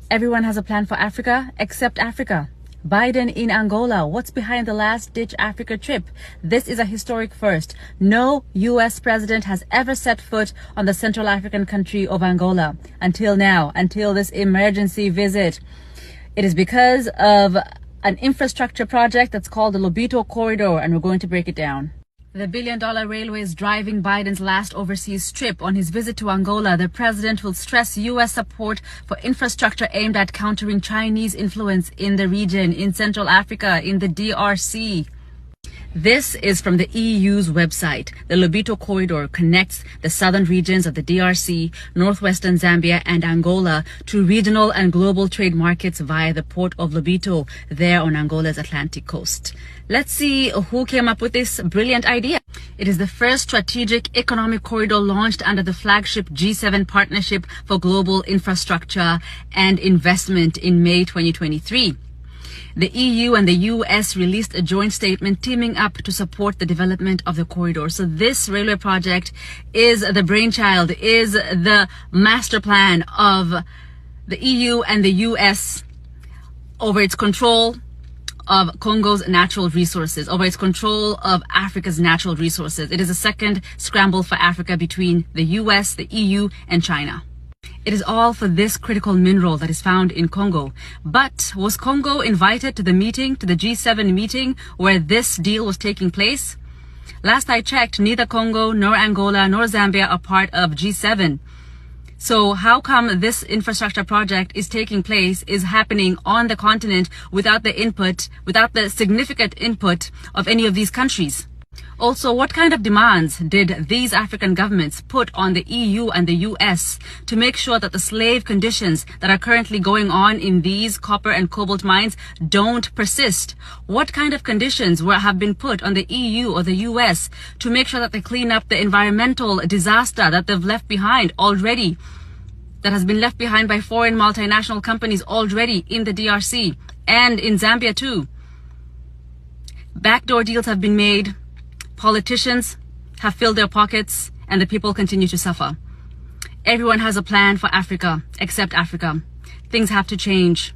Everyone has a plan for Africa except Africa. Biden in Angola. What's behind the last-ditch Africa trip? This is a historic first. No U.S. president has ever set foot on the Central African country of Angola until now, until this emergency visit. It is because of an infrastructure project that's called the Lobito Corridor, and we're going to break it down. The billion-dollar railway is driving Biden's last overseas trip. On his visit to Angola, the president will stress U.S. support for infrastructure aimed at countering Chinese influence in the region, in Central Africa, in the DRC. This is from the EU's website. The Lobito Corridor connects the southern regions of the DRC, northwestern Zambia, and Angola to regional and global trade markets via the port of Lobito, there on Angola's Atlantic coast. Let's see who came up with this brilliant idea. It is the first strategic economic corridor launched under the flagship G7 Partnership for Global Infrastructure and Investment in May 2023. The EU and the US released a joint statement teaming up to support the development of the corridor. So this railway project is the brainchild, is the master plan of the EU and the US over its control of Congo's natural resources, over its control of Africa's natural resources. It is a second scramble for Africa between the US, the EU, and China. It is all for this critical mineral that is found in Congo. But was Congo invited to the meeting, to the G7 meeting where this deal was taking place? Last I checked, neither Congo, nor Angola, nor Zambia are part of G7. So how come this infrastructure project is taking place, is happening on the continent without the input, without the significant input of any of these countries? Also, what kind of demands did these African governments put on the EU and the US to make sure that the slave conditions that are currently going on in these copper and cobalt mines don't persist? What kind of conditions have been put on the EU or the US to make sure that they clean up the environmental disaster that they've left behind already, that has been left behind by foreign multinational companies already in the DRC and in Zambia too? Backdoor deals have been made. Politicians have filled their pockets, and the people continue to suffer. Everyone has a plan for Africa except Africa. Things have to change.